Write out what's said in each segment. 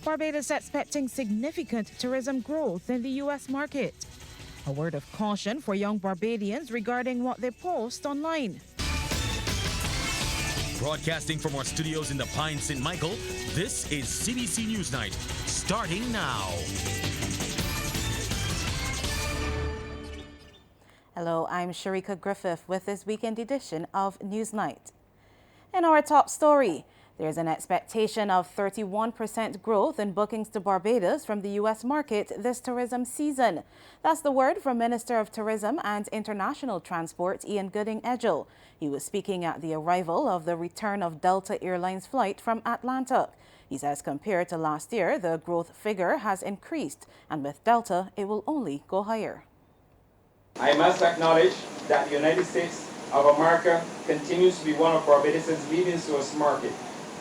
Barbados expecting significant tourism growth in the U.S. market. A word of caution for young Barbadians regarding what they post online. Broadcasting from our studios in the Pine St. Michael, this is CBC NewsNight, starting now. Hello, I'm Sharika Griffith with this weekend edition of NewsNight. In our top story, there's an expectation of 31% growth in bookings to Barbados from the U.S. market this tourism season. That's the word from Minister of Tourism and International Transport, Ian Gooding-Edgell. He was speaking at the arrival of the return of Delta Airlines flight from Atlanta. He says compared to last year, the growth figure has increased, and with Delta, it will only go higher. I must acknowledge that the United States of America continues to be one of Barbados' leading source market.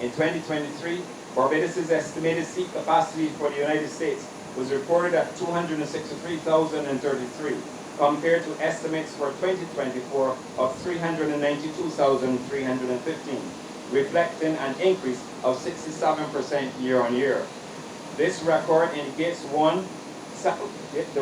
In 2023, Barbados' estimated seat capacity for the United States was reported at 263,033, compared to estimates for 2024 of 392,315, reflecting an increase of 67% year on year. This record indicates the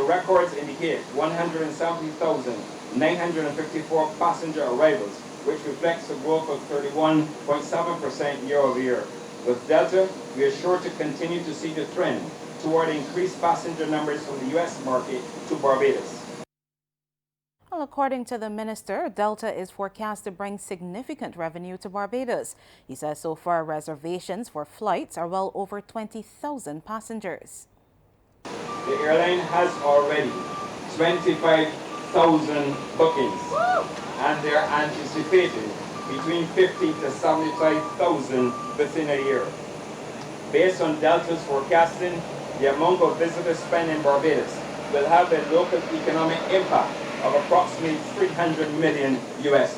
records indicate 170,954 passenger arrivals, which reflects a growth of 31.7% year over year. With Delta, we are sure to continue to see the trend toward increased passenger numbers from the U.S. market to Barbados. Well, according to the minister, Delta is forecast to bring significant revenue to Barbados. He says so far reservations for flights are well over 20,000 passengers. The airline has already 25,000 bookings, and they're anticipating between 50 to 75,000 within a year. Based on Delta's forecasting, the amount of visitors spent in Barbados will have a local economic impact of approximately $300 million US.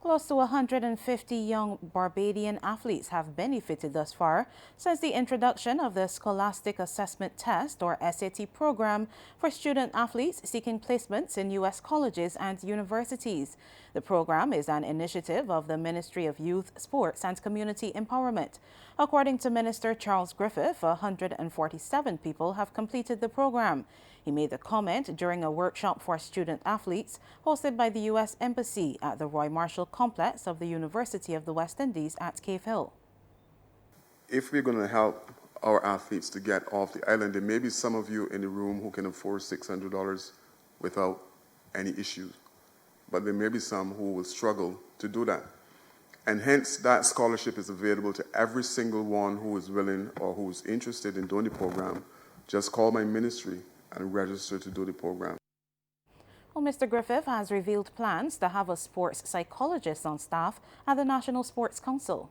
Close to 150 young Barbadian athletes have benefited thus far since the introduction of the Scholastic Assessment Test, or SAT, program for student athletes seeking placements in U.S. colleges and universities. The program is an initiative of the Ministry of Youth, Sports and Community Empowerment. According to Minister Charles Griffith, 147 people have completed the program. He made the comment during a workshop for student athletes hosted by the U.S. Embassy at the Roy Marshall Complex of the University of the West Indies at Cave Hill. If we're going to help our athletes to get off the island, there may be some of you in the room who can afford $600 without any issues, but there may be some who will struggle to do that. And hence, that scholarship is available to every single one who is willing or who is interested in doing the program. Just call my ministry and register to do the program. Well, Mr. Griffith has revealed plans to have a sports psychologist on staff at the National Sports Council.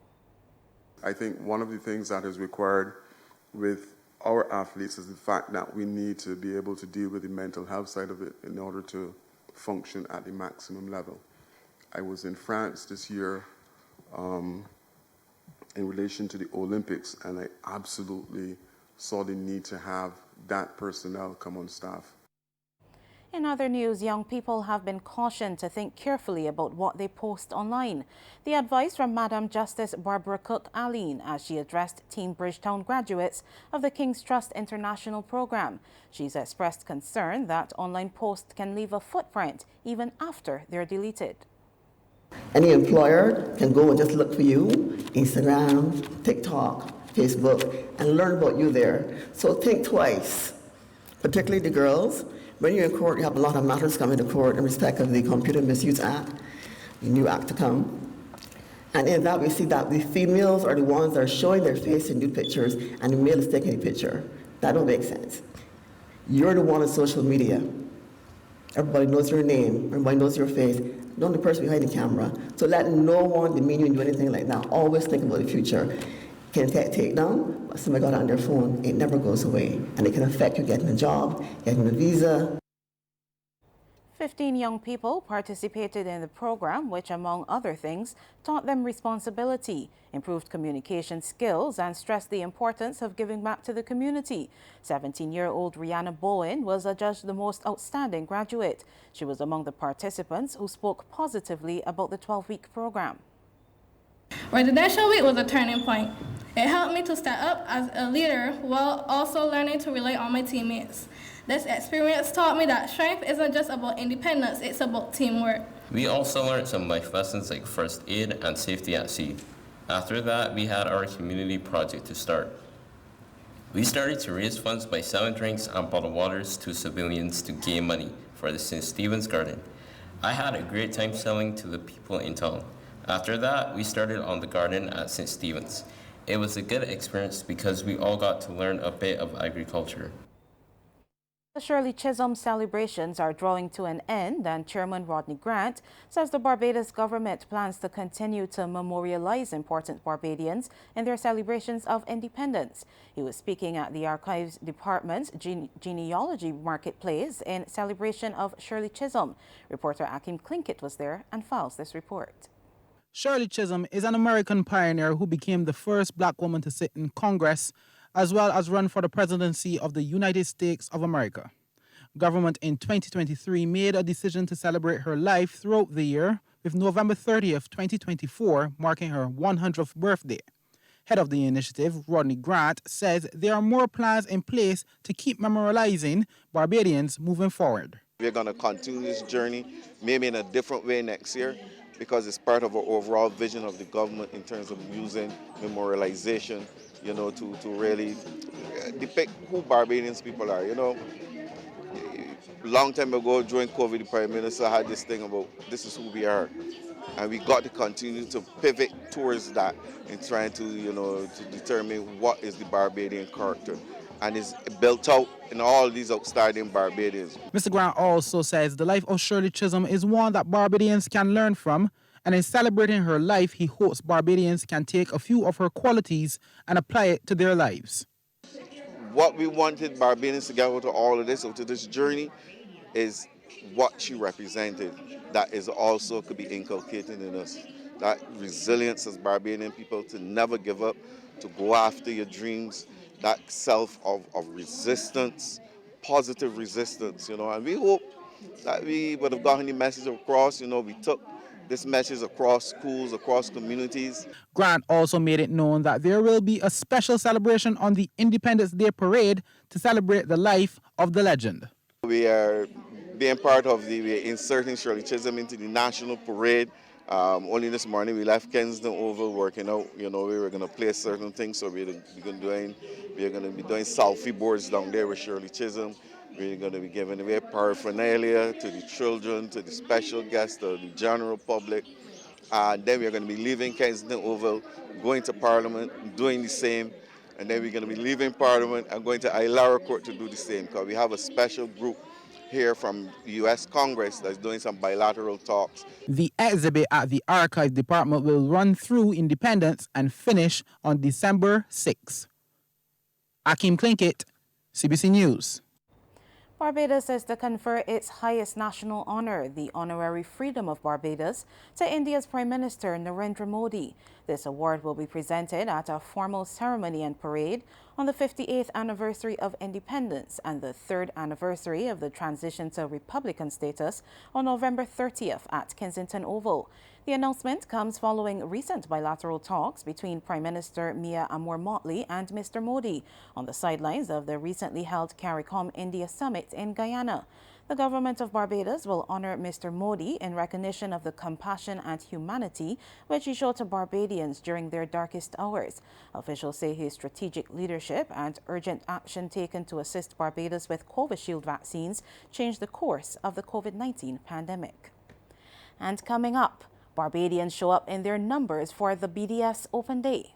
I think one of the things that is required with our athletes is the fact that we need to be able to deal with the mental health side of it in order to function at the maximum level. I was in France this year in relation to the Olympics, and I absolutely saw the need to have that personnel come on staff. In other news, young people have been cautioned to think carefully about what they post online. The advice from Madam Justice Barbara Cook-Allen as she addressed Team Bridgetown graduates of the King's Trust International Program. She's expressed concern that online posts can leave a footprint even after they're deleted. Any employer can go and just look for you, Instagram, TikTok, Facebook, and learn about you there. So think twice, particularly the girls. When you're in court, you have a lot of matters coming to court in respect of the Computer Misuse Act, the new act to come. And in that, we see that the females are the ones that are showing their face in nude pictures, and the male is taking a picture. That don't make sense. You're the one on social media. Everybody knows your name, everybody knows your face, not the person behind the camera. So let no one demean you and do anything like that. Always think about the future. Can take down, but somebody got it on their phone, it never goes away. And it can affect you getting a job, getting a visa. 15 young people participated in the program, which, among other things, taught them responsibility, improved communication skills, and stressed the importance of giving back to the community. 17-year-old Rihanna Bowen was adjudged the most outstanding graduate. She was among the participants who spoke positively about the 12-week program. Residential Week was a turning point. It helped me to step up as a leader while also learning to rely on my teammates. This experience taught me that strength isn't just about independence, it's about teamwork. We also learned some life lessons like first aid and safety at sea. After that, we had our community project to start. We started to raise funds by selling drinks and bottled waters to civilians to gain money for the St. Stephen's Garden. I had a great time selling to the people in town. After that, we started on the garden at St. Stephen's. It was a good experience because we all got to learn a bit of agriculture. The Shirley Chisholm celebrations are drawing to an end, and Chairman Rodney Grant says the Barbados government plans to continue to memorialize important Barbadians in their celebrations of independence. He was speaking at the Archives Department's Genealogy Marketplace in celebration of Shirley Chisholm. Reporter Akim Klinkett was there and files this report. Shirley Chisholm is an American pioneer who became the first black woman to sit in Congress, as well as run for the presidency of the United States of America. Government in 2023 made a decision to celebrate her life throughout the year, with November 30th, 2024 marking her 100th birthday. Head of the initiative, Rodney Grant, says there are more plans in place to keep memorializing Barbadians moving forward. We're going to continue this journey, maybe in a different way next year, because it's part of our overall vision of the government in terms of using memorialization, to really depict who Barbadians people are. Long time ago, during COVID, the Prime Minister had this thing about this is who we are. And we got to continue to pivot towards that in trying to determine what is the Barbadian character. And it's built out in all these outstanding Barbadians. Mr. Grant also says the life of Shirley Chisholm is one that Barbadians can learn from, and in celebrating her life, he hopes Barbadians can take a few of her qualities and apply it to their lives. What we wanted Barbadians to get out of all of this, out of this journey, is what she represented that is also could be inculcated in us. That resilience as Barbadian people to never give up, to go after your dreams, that self of resistance, positive resistance, and we hope that we would have gotten the message across. We took this message across schools, across communities. Grant also made it known that there will be a special celebration on the Independence Day Parade to celebrate the life of the legend. We are being part of we're inserting Shirley Chisholm into the national parade. Only this morning we left Kensington Oval working out. We were going to play certain things, so we're going to be doing selfie boards down there with Shirley Chisholm. We're going to be giving away paraphernalia to the children, to the special guests, to the general public. And then we're going to be leaving Kensington Oval, going to Parliament, doing the same. And then we're going to be leaving Parliament and going to Ilara Court to do the same, because we have a special group here from the U.S. Congress that's doing some bilateral talks. The exhibit at the Archives Department will run through Independence and finish on December 6th. Akim Klinkett, CBC News. Barbados is to confer its highest national honor, the Honorary Freedom of Barbados, to India's Prime Minister Narendra Modi. This award will be presented at a formal ceremony and parade on the 58th anniversary of independence and the 3rd anniversary of the transition to Republican status on November 30th at Kensington Oval. The announcement comes following recent bilateral talks between Prime Minister Mia Amor-Motley and Mr. Modi on the sidelines of the recently held CARICOM India Summit in Guyana. The government of Barbados will honor Mr. Modi in recognition of the compassion and humanity which he showed to Barbadians during their darkest hours. Officials say his strategic leadership and urgent action taken to assist Barbados with Covishield vaccines changed the course of the COVID-19 pandemic. And coming up, Barbadians show up in their numbers for the BDS Open Day.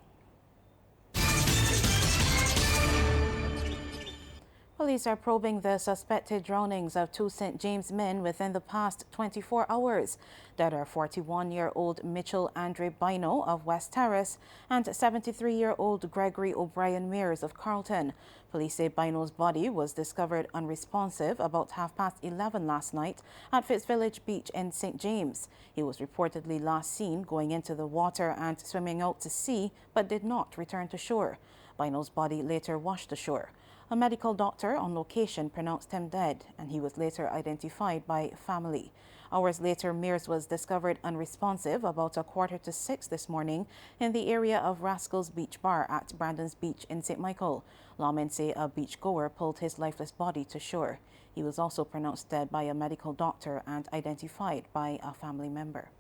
Police are probing the suspected drownings of 2 St. James men within the past 24 hours. Dead are 41-year-old Mitchell Andre Bino of West Terrace and 73-year-old Gregory O'Brien Mears of Carlton. Police say Bino's body was discovered unresponsive about 11:30 last night at Fitzvillage Beach in St. James. He was reportedly last seen going into the water and swimming out to sea, but did not return to shore. Bino's body later washed ashore. A medical doctor on location pronounced him dead, and he was later identified by family. Hours later, Mears was discovered unresponsive about 5:45 this morning in the area of Rascals Beach Bar at Brandon's Beach in St. Michael. Lawmen say a beachgoer pulled his lifeless body to shore. He was also pronounced dead by a medical doctor and identified by a family member.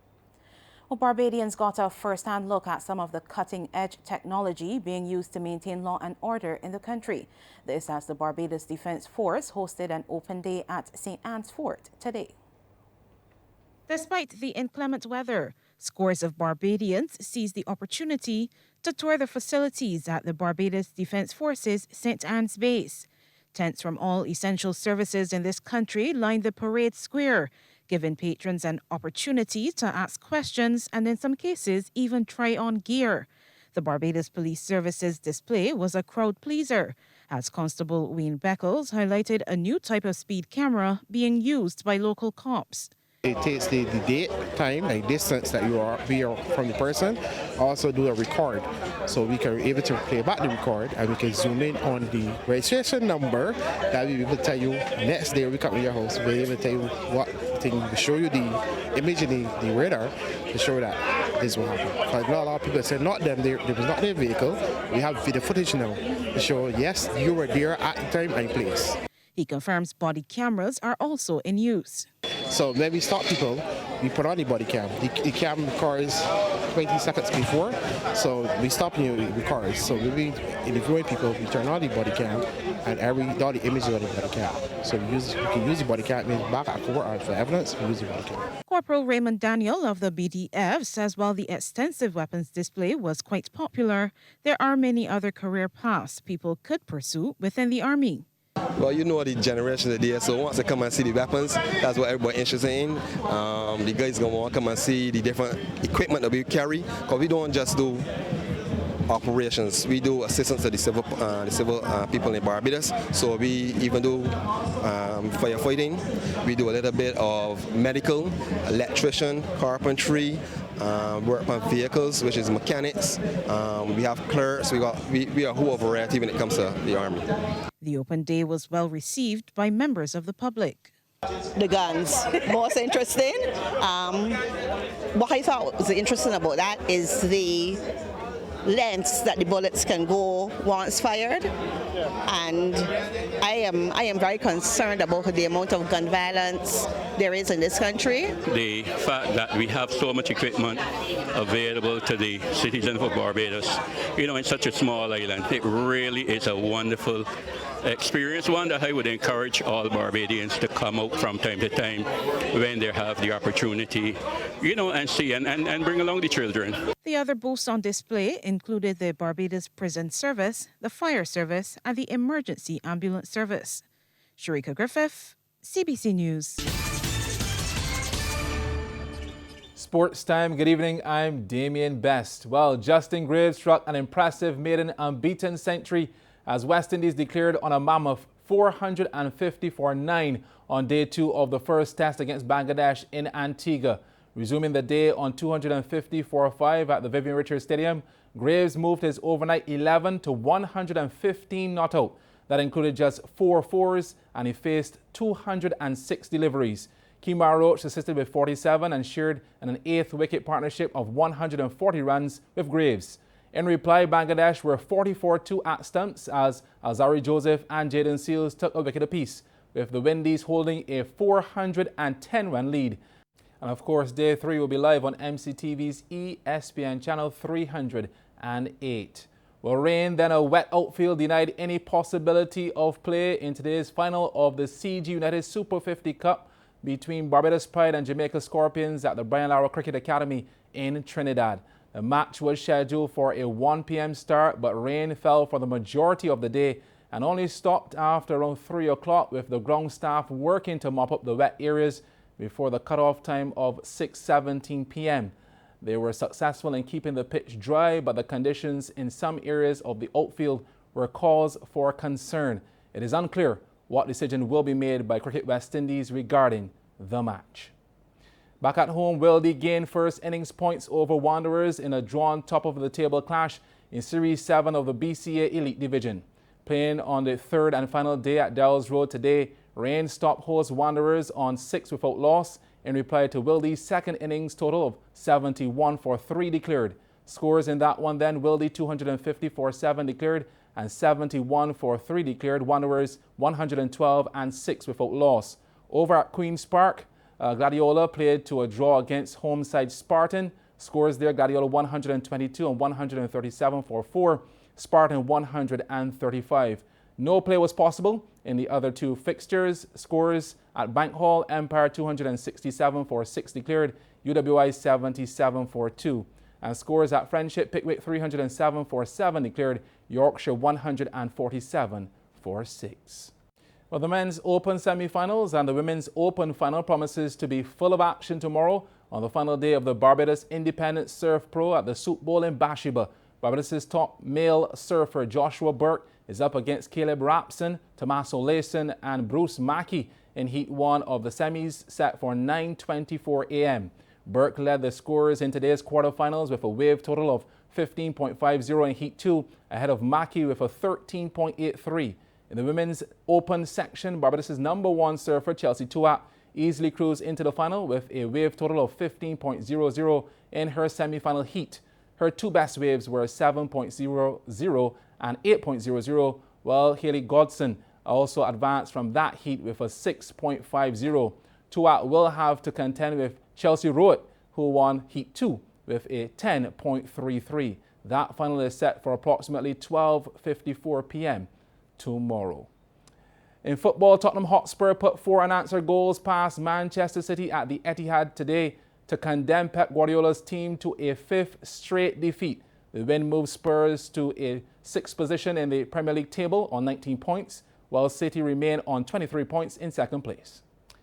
Well, Barbadians got a first-hand look at some of the cutting-edge technology being used to maintain law and order in the country. This as the Barbados Defence Force hosted an open day at St. Anne's Fort today. Despite the inclement weather, scores of Barbadians seized the opportunity to tour the facilities at the Barbados Defence Force's St. Anne's base. Tents from all essential services in this country lined the parade square, giving patrons an opportunity to ask questions and in some cases even try on gear. The Barbados Police Service's display was a crowd pleaser, as Constable Wayne Beckles highlighted a new type of speed camera being used by local cops. It takes the date, time, and distance that you are from the person. Also do a record, so we can be able to play back the record, and we can zoom in on the registration number. That we will tell you next day we come to your house. We'll even tell you what thing. We show you the image in the radar to show that this will happen. Because not a lot of people say not them. There was not their vehicle. We have video footage now to show yes you were there at the time and place. He confirms body cameras are also in use. So when we stop people, we put on the body cam. The cam records 20 seconds before, so we stop you, it records. So when we interviewing people, we turn on the body cam, and all the images on the body cam. So we can use the body cam back at court for evidence. We use the body cam. Corporal Raymond Daniel of the BDF says while the extensive weapons display was quite popular, there are many other career paths people could pursue within the Army. Well, you know the generation of there, so once they come and see the weapons, that's what everybody's interested in. The guys going to want to come and see the different equipment that we carry, because we don't just do operations, we do assistance to the civil people in Barbados. So we even do firefighting, we do a little bit of medical, electrician, carpentry, work on vehicles, which is mechanics. We have clerks. We are a whole variety when it comes to the Army. The open day was well received by members of the public. The guns, most interesting. What I thought was interesting about that is the lengths that the bullets can go once fired, and I am very concerned about the amount of gun violence there is in this country. The fact that we have so much equipment available to the citizens of Barbados, in such a small island, it really is a wonderful experience, one that I would encourage all Barbadians to come out from time to time when they have the opportunity, and see and bring along the children. The other booths on display included the Barbados Prison Service, the Fire Service, and the Emergency Ambulance Service. Sharika Griffith, CBC News. Sports time. Good evening. I'm Damien Best. Well, Justin Graves struck an impressive maiden unbeaten century as West Indies declared on a mammoth 450 for 9 on day 2 of the first test against Bangladesh in Antigua. Resuming the day on 250 for 5 at the Vivian Richards Stadium, Graves moved his overnight 11 to 115 not out. That included just 4 fours, and he faced 206 deliveries. Kemar Roach assisted with 47 and shared an 8th wicket partnership of 140 runs with Graves. In reply, Bangladesh were 44-2 at stumps as Azari Joseph and Jaden Seals took a wicket apiece, with the Windies holding a 410-run lead. And of course, Day 3 will be live on MCTV's ESPN channel 308. Well, rain, then a wet outfield denied any possibility of play in today's final of the CG United Super 50 Cup between Barbados Pride and Jamaica Scorpions at the Brian Lara Cricket Academy in Trinidad. The match was scheduled for a 1 p.m. start, but rain fell for the majority of the day and only stopped after around 3 o'clock, with the ground staff working to mop up the wet areas before the cutoff time of 6:17 p.m. They were successful in keeping the pitch dry, but the conditions in some areas of the outfield were cause for concern. It is unclear what decision will be made by Cricket West Indies regarding the match. Back at home, Wildy gained first innings points over Wanderers in a drawn top-of-the-table clash in Series 7 of the BCA Elite Division. Playing on the third and final day at Dowles Road today, rain stopped host Wanderers on 6 without loss in reply to Wilde's second innings total of 71 for 3 declared. Scores in that one then, Wilde 250 for 7 declared and 71 for 3 declared. Wanderers 112 and 6 without loss. Over at Queen's Park, Gladiola played to a draw against home side Spartan. Scores there, Gladiola 122 and 137 for 4. Spartan 135. No play was possible in the other two fixtures. Scores at Bank Hall, Empire 267 for 6 declared, UWI 77 for 2. And scores at Friendship, Pickwick 307 for 7 declared, Yorkshire 147 for 6. Well, the men's Open semi-finals and the women's Open final promises to be full of action tomorrow on the final day of the Barbados Independent Surf Pro at the Soup Bowl in Bathsheba. Barbados' top male surfer Joshua Burke is up against Caleb Rapson, Tommaso Layson and Bruce Mackey in Heat 1 of the semis set for 9:24 a.m. Burke led the scorers in today's quarterfinals with a wave total of 15.50 in Heat 2, ahead of Mackey with a 13.83. In the women's Open section, Barbados' #1 surfer Chelsea Tuat easily cruised into the final with a wave total of 15.00 in her semi-final heat. Her two best waves were 7.00 and 8.00, while Haley Godson also advanced from that heat with a 6.50. Tuat will have to contend with Chelsea Rowett, who won Heat 2 with a 10.33. That final is set for approximately 12:54 p.m. tomorrow. In football, Tottenham Hotspur put 4 unanswered goals past Manchester City at the Etihad today to condemn Pep Guardiola's team to a 5th straight defeat. The win moves Spurs to a 6th position in the Premier League table on 19 points, while City remain on 23 points in 2nd place.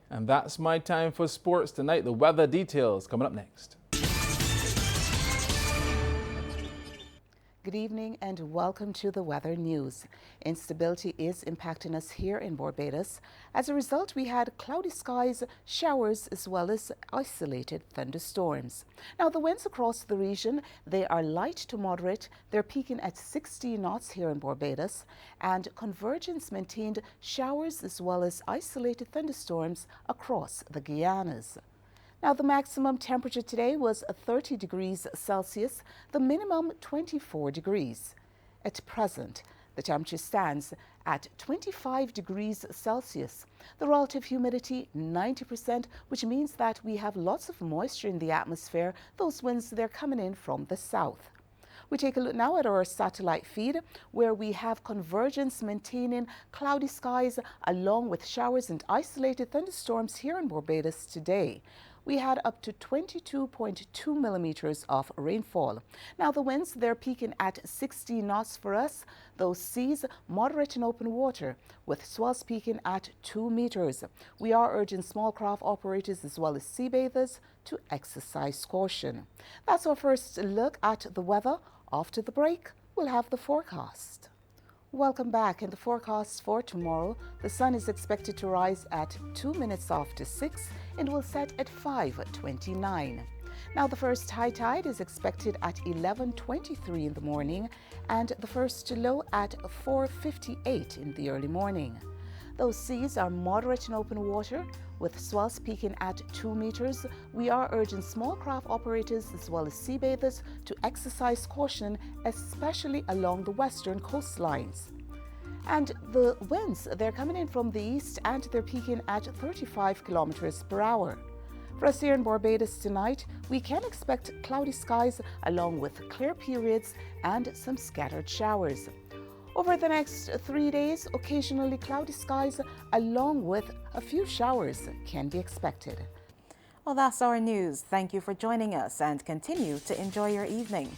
And that's my time for sports tonight. The weather details coming up next. Good evening and welcome to the weather news. Instability is impacting us here in Barbados. As a result, we had cloudy skies, showers, as well as isolated thunderstorms. Now, the winds across the region, they are light to moderate. They're peaking at 60 knots here in Barbados, and convergence maintained showers as well as isolated thunderstorms across the Guianas. Now, the maximum temperature today was 30 degrees Celsius, the minimum 24 degrees. At present, the temperature stands at 25 degrees Celsius. The relative humidity, 90%, which means that we have lots of moisture in the atmosphere. Those winds, they're coming in from the south. We take a look now at our satellite feed, where we have convergence maintaining cloudy skies along with showers and isolated thunderstorms here in Barbados today. We had up to 22.2 millimeters of rainfall. Now, the winds, they're peaking at 60 knots for us. Those seas, moderate in open water, with swells peaking at 2 meters. We are urging small craft operators as well as sea bathers to exercise caution. That's our first look at the weather. After the break, we'll have the forecast. Welcome back. In the forecast for tomorrow, the sun is expected to rise at 2 minutes after 6 and will set at 5:29. Now, the first high tide is expected at 11:23 in the morning and the first low at 4:58 in the early morning. Those seas are moderate in open water, with swells peaking at 2 meters. We are urging small craft operators as well as sea bathers to exercise caution, especially along the western coastlines. And the winds, they're coming in from the east and they're peaking at 35 kilometers per hour. For us here in Barbados tonight, we can expect cloudy skies along with clear periods and some scattered showers. Over the next 3 days, occasionally cloudy skies along with a few showers can be expected. Well, that's our news. Thank you for joining us and continue to enjoy your evening.